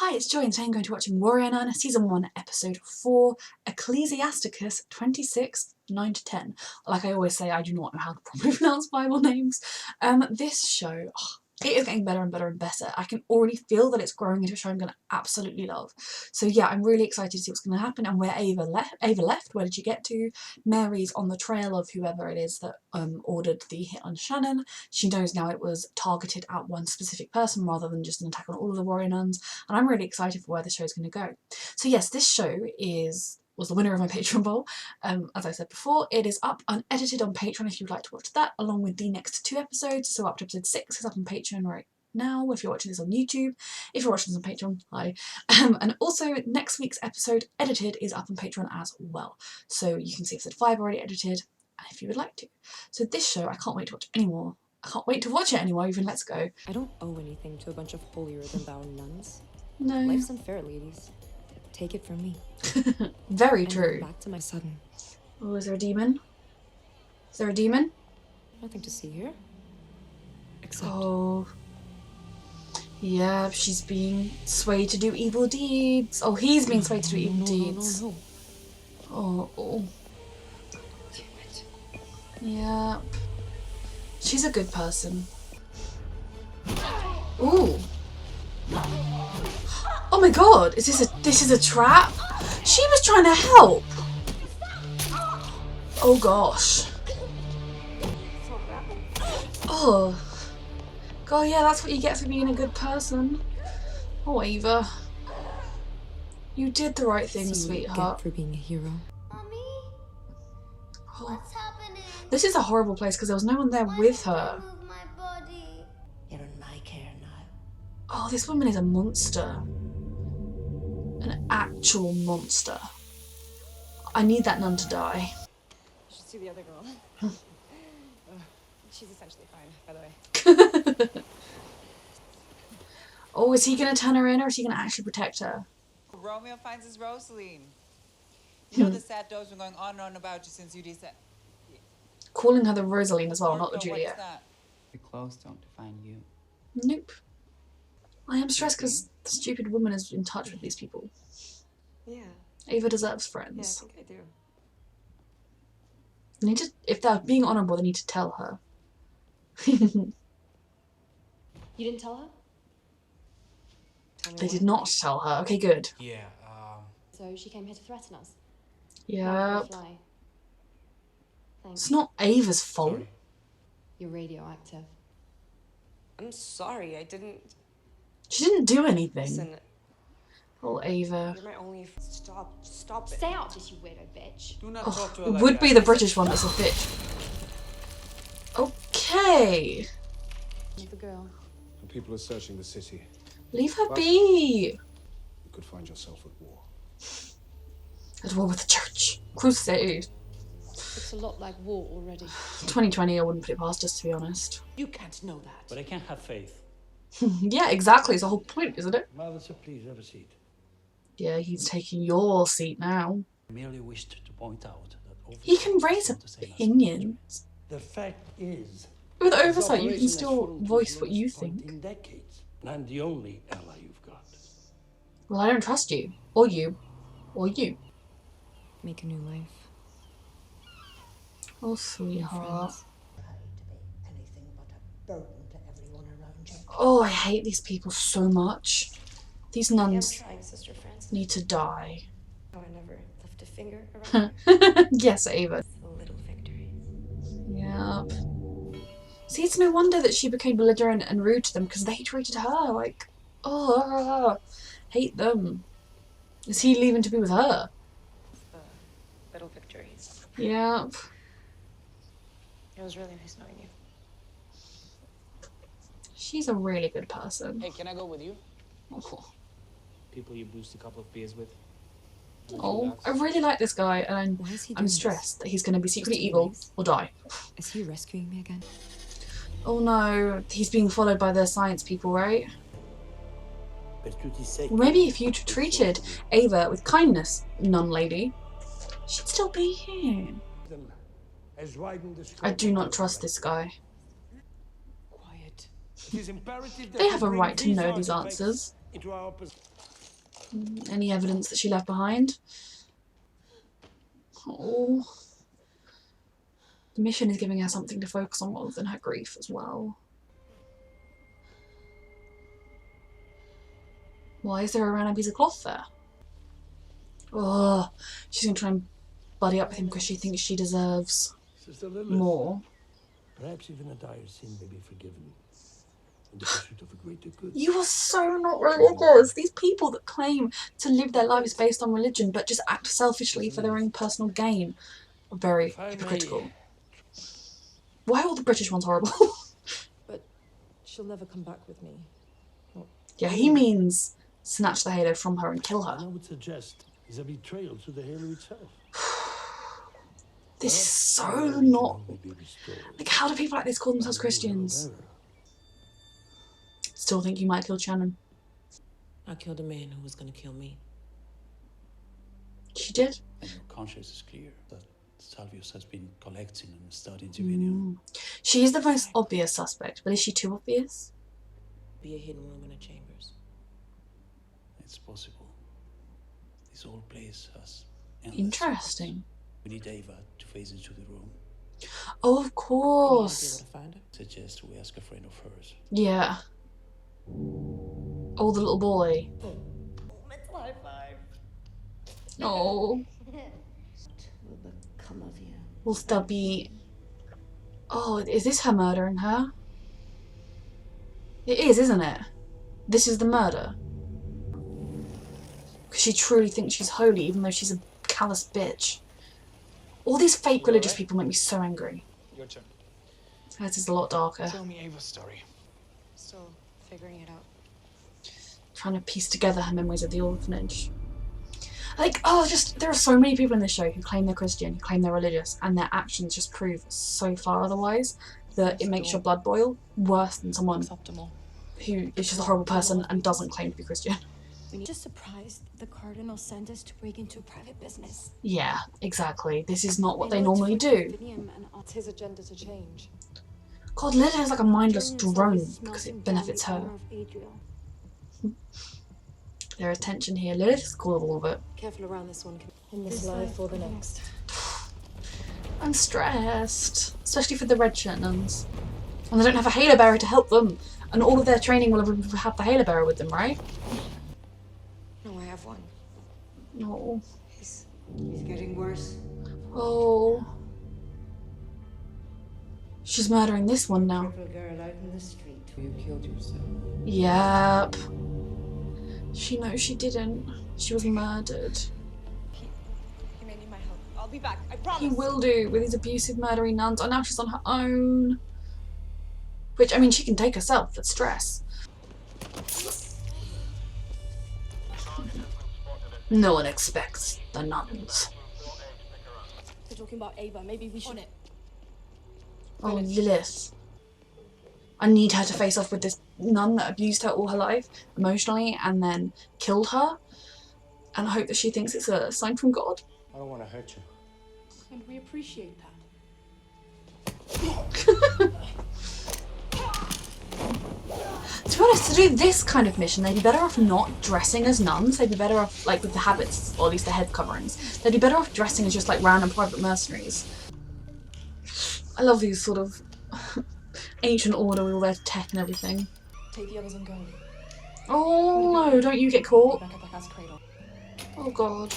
Hi, it's Joy and today I'm going to be watching Warrior Nun Season 1 Episode 4, Ecclesiasticus 26, 9-10. Like I always say, I do not know how to properly pronounce Bible names. This show, it is getting better and better and better. I can already feel that it's growing into a show I'm going to absolutely love. So yeah, I'm really excited to see what's going to happen and where Ava left. Where did she get to? Mary's on the trail of whoever it is that ordered the hit on Shannon. She knows now it was targeted at one specific person rather than just an attack on all of the warrior nuns. And I'm really excited for where the show is going to go. So yes, this show was the winner of my Patreon poll. As I said before, it is up unedited on Patreon if you'd like to watch that, along with the next 2 episodes. So up to episode 6 is up on Patreon right now if you're watching this on YouTube. If you're watching this on Patreon, hi. And also next week's episode edited is up on Patreon as well. So you can see episode 5 already edited, if you would like to. So this show, I can't wait to watch anymore. I can't wait to watch it anymore, even. Let's go. I don't owe anything to a bunch of holier-than-thou nuns. No. Life's unfair, ladies. Take it from me. Very true. Back to my son. Oh, is there a demon? Is there a demon? Nothing to see here. Except... Oh. Yeah, she's being swayed to do evil deeds. Oh, he's being swayed to do evil deeds. No. Oh. Damn it. Yep. She's a good person. Ooh. Oh my god, this is a trap? She was trying to help. Oh gosh. Oh. God, yeah, that's what you get for being a good person. Oh, Ava. You did the right thing, sweetheart. For being a hero. Mommy? What's happening? This is a horrible place because there was no one there with her. Move my body. You're in my care now. Oh, this woman is a monster. An actual monster. I need that nun to die. You should see the other girl. She's essentially fine, by the way. Oh, is he going to turn her in or is he going to actually protect her? Romeo finds his Rosaline. You know the sad doe's been going on and on about you since you said. Calling her the Rosaline as well, not the What is Juliet. that? The clothes don't define you. Nope. I am stressed because the stupid woman is in touch with these people. Yeah. Ava deserves Yeah, I friends. think I do. They need to, if they're being honourable, they need to tell her. You didn't tell her? Tell me They what? did not tell her. Okay, good. Yeah, So she came here to threaten us? Yeah. Fly. It's not Ava's fault. sorry. You're radioactive. I'm sorry, I didn't... She didn't do anything. Listen, Oh, Ava. you're my only... Stop it. Stay out, this you weirdo bitch. Do not Oh, talk to her it like would that. be the British one that's a bitch. Okay. The girl. And people are searching the city. Leave her be. You could find yourself at war. At war with the church. Crusade. It's a lot like war already. 2020, I wouldn't put it past us, to be honest. You can't know that. But I can't have faith. Yeah, exactly. It's the whole point, isn't it? Mother, sir, please have a seat. Yeah, he's taking your seat now. I merely wished to point out that He can raise opinions. the fact is, With this oversight, you operation can has still fallen to voice the what lowest you point think. in decades, and I'm the only ally you've got. Well, I don't trust you. Or you. Or you. Make a new life. Oh, sweetheart. Anything but a burden to everyone around you. Oh, I hate these people so much. These I'm nuns trying, Sister Francis. need to die. Oh, I never left a finger around Yes, Ava. the little victories. Yep. See, it's no wonder that she became belligerent and rude to them because they treated her like, oh, hate them. Is he leaving to be with her? The little victories. Yep. It was really nice knowing you. She's a really good person. Hey, can I go with you? People you boost a couple of beers with. Oh, I really like this guy, and Why is he doing I'm this? stressed that he's going to be secretly Just evil nice. or die. Is he rescuing me again? Oh no, he's being followed by the science people, right? Well, maybe if you treated Ava with kindness, nun lady, she'd still be here. I do not trust this guy. Quiet. It is imperative that They you have a bring right to know these artifacts answers. into our Any evidence that she left behind? Oh. The mission is giving her something to focus on rather than her grief as well. Why is there a random piece of cloth there? Oh, she's going to try and buddy up with him because she thinks she deserves Sister Lilith, more. perhaps even a dire sin may be forgiven in the pursuit of a greater good. You are so not religious. These people that claim to live their lives based on religion but just act selfishly for their own personal gain are very If I may- hypocritical. Why are all the British ones horrible? But she'll never come back with me. Yeah, he means snatch the halo from her and kill And I her. would suggest is a betrayal to the halo itself. This is so Perhaps not... will be restored. Like, how do people like this call themselves Christians? Still think you might kill Shannon. I killed a man who was going to kill me. She did. And your conscience is clear that Salvius has been collecting and studying Divinium. She is the most obvious suspect, but is she too obvious? Be a hidden room in the chambers. It's possible. This whole place has endless Interesting. secrets. We need Ava to face into the room. Oh, of course. Able to find her? Suggest we ask a friend of hers. Yeah. Oh, the little boy. Mental high five. Oh. Will become of you. Will Stubby... Oh, is this her murdering her? It is, isn't it? This is the murder. Because she truly thinks she's holy, even though she's a callous bitch. All these fake religious people make me so angry. Your turn. This is a lot darker. Tell me Ava's story. Still figuring it out. Trying to piece together her memories of the orphanage. Like, oh, there are so many people in this show who claim they're Christian, who claim they're religious, and their actions just prove so far otherwise that it makes your blood boil worse than someone who is just a horrible person and doesn't claim to be Christian. Just surprised the Cardinal sent us to break into private business. Yeah, exactly. This is not what they normally do. It's his agenda to change. God, Lilith is like a mindless drone because it benefits her. Their attention here. Lilith is cool with all of it. Careful around this one. In this life or the next. I'm stressed. Especially for the red shirt nuns. And they don't have a halo bearer to help them. And all of their training will have the halo bearer with them, right? No, I have one. No. He's getting worse. Oh. She's murdering this one now. Little girl out in the street. You killed yourself. Yep. She knows she didn't. She was murdered. He may need my help. I'll be back. I promise. He will do with his abusive, murdering nuns. Oh, now she's on her own. Which, I mean, she can take herself. That's stress. No one expects the nuns. They're talking about Ava. Maybe we should... Oh, Lilith. I need her to face off with this nun that abused her all her life, emotionally, and then killed her. And I hope that she thinks it's a sign from God. I don't want to hurt you. And we appreciate that. To be honest, to do this kind of mission, they'd be better off not dressing as nuns. They'd be better off, like, with the habits, or at least the head coverings. They'd be better off dressing as just, like, random private mercenaries. I love these sort of ancient order with all their tech and everything. Take the others and go. Oh no, don't you get caught. Back at the house cradle. Oh god.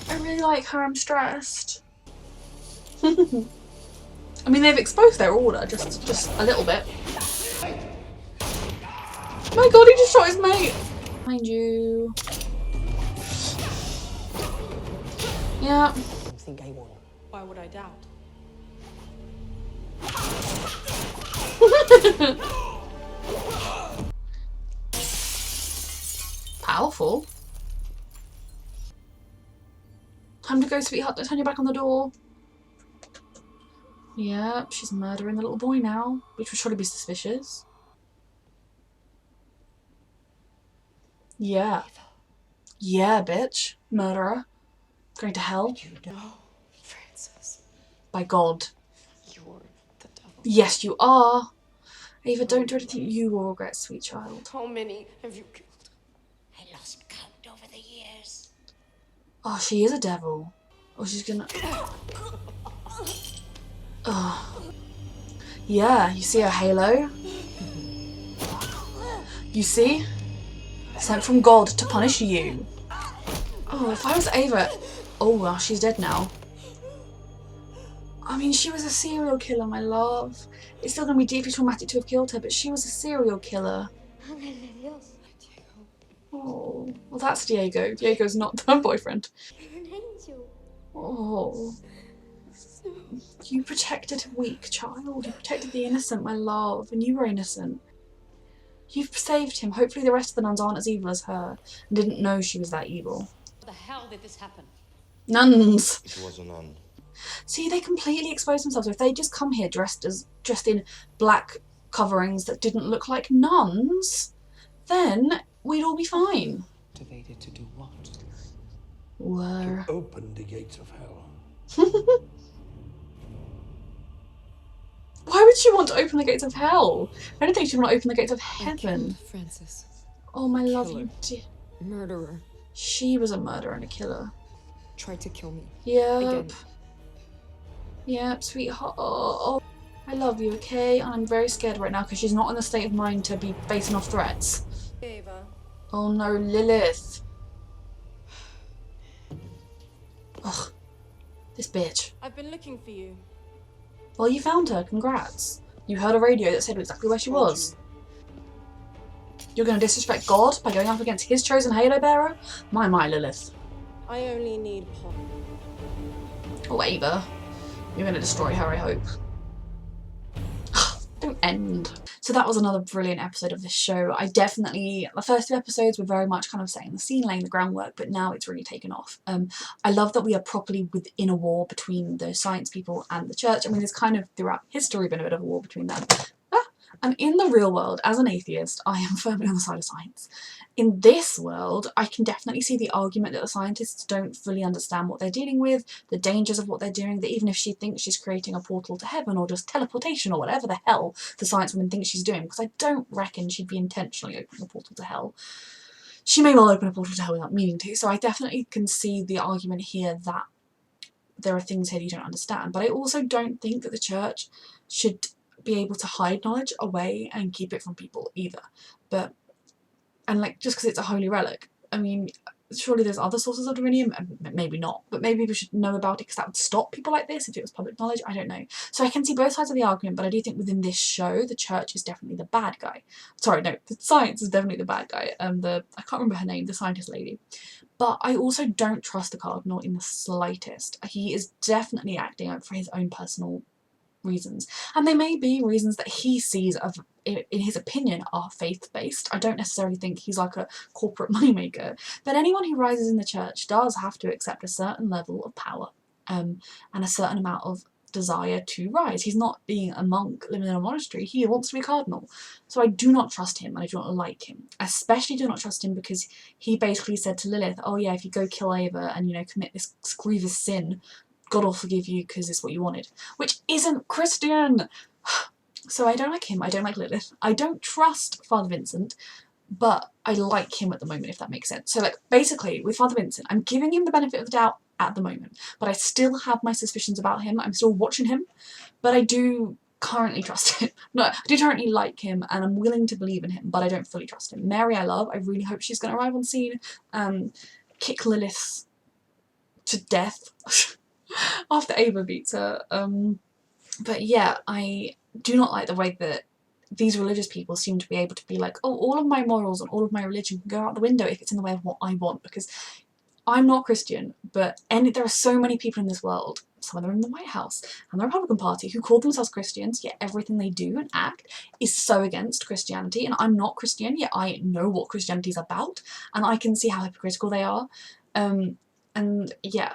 I really like her, I'm stressed. I mean, they've exposed their order, just a little bit. My god, he just shot his mate! Behind you. Yeah. I think I won. Why would I doubt? Powerful. Time to go, sweetheart. Don't turn your back on the door. Yep, she's murdering the little boy now, which would surely be suspicious. Yeah. Yeah, bitch. Murderer. Going to hell. No, Francis. By God. You're the devil. Yes, you are. Ava, don't do anything you will regret, sweet child. How many have you killed? over the years. Oh, she is a devil. Oh, she's gonna... Oh. Yeah, you see her halo? You see? Sent from God to punish you. Oh, if I was Ava... Oh, well, she's dead now. I mean, she was a serial killer, my love. It's still going to be deeply traumatic to have killed her, but she was a serial killer. Oh, well, that's Diego. Diego's not her boyfriend. You're an angel. Oh. You protected a weak child. You protected the innocent, my love, and you were innocent. You've saved him. Hopefully the rest of the nuns aren't as evil as her and didn't know she was that evil. How the hell did this happen? Nuns! It was a nun. See, they completely exposed themselves. If they just come here dressed in black coverings that didn't look like nuns, then we'd all be fine. Motivated to do what? Were. To open the gates of hell. Why would she want to open the gates of hell? I don't think she'd want to open the gates of heaven. Francis. Oh, my love, Killer. you did. Murderer. She was a murderer and a killer. Tried to kill me. Yep. Again. Yep, sweetheart. Oh, I love you, okay? And I'm very scared right now because she's not in a state of mind to be facing off threats. Ava. Oh no, Lilith. Ugh. This bitch. I've been looking for you. Well, you found her. Congrats. You heard a radio that said exactly where she was. You're going to disrespect God by going up against his chosen halo bearer? My, Lilith. I only need Paul. Oh, Ava. You're going to destroy her, I hope. Don't end. So that was another brilliant episode of this show. The first 2 episodes were very much kind of setting the scene, laying the groundwork, but now it's really taken off. I love that we are properly within a war between the science people and the church. I mean, there's kind of throughout history been a bit of a war between them. And in the real world, as an atheist, I am firmly on the side of science. In this world, I can definitely see the argument that the scientists don't fully understand what they're dealing with, the dangers of what they're doing, that even if she thinks she's creating a portal to heaven or just teleportation or whatever the hell the science woman thinks she's doing, because I don't reckon she'd be intentionally opening a portal to hell. She may well open a portal to hell without meaning to, so I definitely can see the argument here that there are things here you don't understand. But I also don't think that the church should be able to hide knowledge away and keep it from people either. And like, just because it's a holy relic, I mean, surely there's other sources of divinium, maybe not, but maybe people should know about it because that would stop people like this if it was public knowledge. I don't know. So I can see both sides of the argument, but I do think within this show the church is definitely the bad guy. Sorry, no, the science is definitely the bad guy. I can't remember her name, the scientist lady. But I also don't trust the cardinal in the slightest. He is definitely acting out for his own personal reasons, and they may be reasons that he sees in his opinion are faith-based. I don't necessarily think he's like a corporate moneymaker, but anyone who rises in the church does have to accept a certain level of power and a certain amount of desire to rise. He's not being a monk living in a monastery, he wants to be a cardinal. So I do not trust him and I do not like him. Especially do not trust him because he basically said to Lilith, oh yeah, if you go kill Ava and, you know, commit this grievous sin, God will forgive you because it's what you wanted. Which isn't Christian! So I don't like him, I don't like Lilith. I don't trust Father Vincent, but I like him at the moment, if that makes sense. So like, basically, with Father Vincent, I'm giving him the benefit of the doubt at the moment, but I still have my suspicions about him. I'm still watching him, but I do currently trust him. No, I do currently like him, and I'm willing to believe in him, but I don't fully trust him. Mary I love, I really hope she's going to arrive on scene, kick Lilith to death after Ava beats her. But yeah, I do not like the way that these religious people seem to be able to be like, oh, all of my morals and all of my religion can go out the window if it's in the way of what I want, because I'm not Christian, but there are so many people in this world, some of them in the White House and the Republican Party, who call themselves Christians, yet everything they do and act is so against Christianity, and I'm not Christian, yet I know what Christianity is about, and I can see how hypocritical they are, and yeah,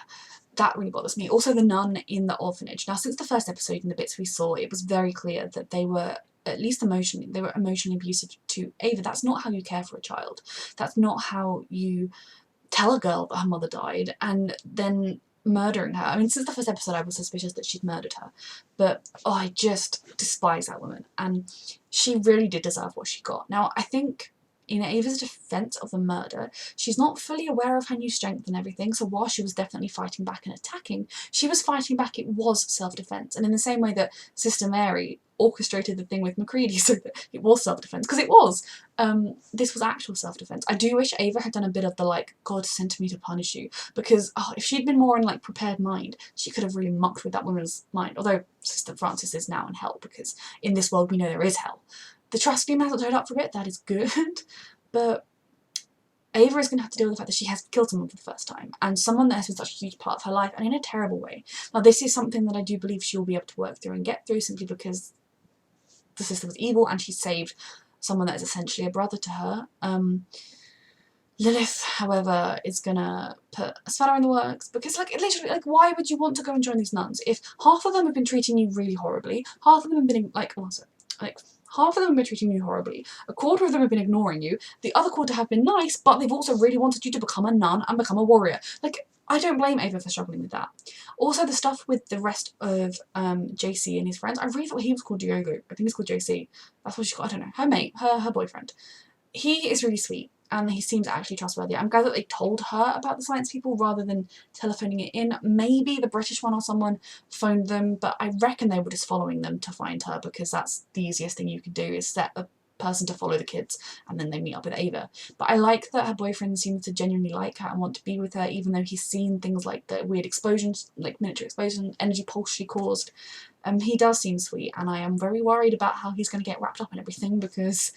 that really bothers me. Also the nun in the orphanage. Now, since the first episode and the bits we saw, it was very clear that they were, at least emotionally, they were emotionally abusive to Ava. That's not how you care for a child. That's not how you tell a girl that her mother died and then murdering her. I mean, since the first episode I was suspicious that she'd murdered her, but oh, I just despise that woman, and she really did deserve what she got. Now, I think in Ava's defence of the murder, she's not fully aware of her new strength and everything, so while she was definitely fighting back and attacking, she was fighting back, it was self-defence. And in the same way that Sister Mary orchestrated the thing with Macready so that it was self-defence, because it was, this was actual self-defence. I do wish Ava had done a bit of the like, God sent me to punish you, because if she'd been more in like prepared mind, she could have really mucked with that woman's mind, although Sister Frances is now in hell, because in this world we know there is hell. The trust beam hasn't turned up for a bit, that is good, but Ava is going to have to deal with the fact that she has killed someone for the first time, and someone that has been such a huge part of her life, and in a terrible way. Now this is something that I do believe she will be able to work through and get through, simply because the sister was evil and she saved someone that is essentially a brother to her. Lilith, however, is gonna put a spanner in the works, because like literally, like, why would you want to go and join these nuns if half of them have been treating you really horribly, half of them have been half of them have been treating you horribly, a quarter of them have been ignoring you, the other quarter have been nice, but they've also really wanted you to become a nun and become a warrior. Like, I don't blame Ava for struggling with that. Also, the stuff with the rest of JC and his friends, I really thought he was called Diogo. I think he's called JC. That's what she got. I don't know. Her mate, her boyfriend. He is really sweet and he seems actually trustworthy. I'm glad that they told her about the science people rather than telephoning it in. Maybe the British one or someone phoned them, but I reckon they were just following them to find her, because that's the easiest thing you could do, is set a person to follow the kids and then they meet up with Ava. But I like that her boyfriend seems to genuinely like her and want to be with her, even though he's seen things like the weird explosions, like miniature explosion, energy pulse she caused. He does seem sweet, and I am very worried about how he's going to get wrapped up in everything, because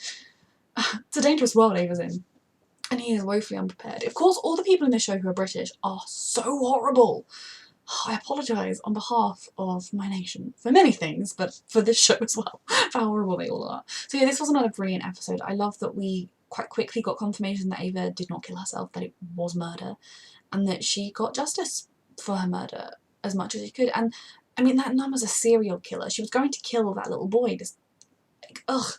it's a dangerous world Ava's in, and he is woefully unprepared. Of course, all the people in this show who are British are so horrible. I apologise on behalf of my nation for many things, but for this show as well, for how horrible they all are. So yeah, this was another brilliant episode. I love that we quite quickly got confirmation that Ava did not kill herself, that it was murder, and that she got justice for her murder as much as she could. And I mean, that nun was a serial killer. She was going to kill that little boy. Just, like, ugh.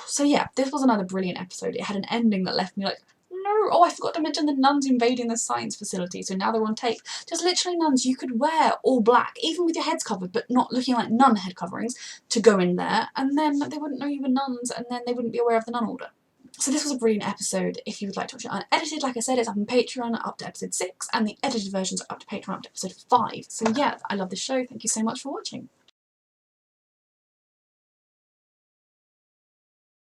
So yeah, this was another brilliant episode. It had an ending that left me like, no, oh, I forgot to mention the nuns invading the science facility, so now they're on tape. Just literally nuns, you could wear all black, even with your heads covered, but not looking like nun head coverings, to go in there, and then they wouldn't know you were nuns, and then they wouldn't be aware of the nun order. So this was a brilliant episode. If you would like to watch it unedited, like I said, it's up on Patreon up to episode 6, and the edited versions are up to Patreon up to episode 5. So yeah, I love this show. Thank you so much for watching.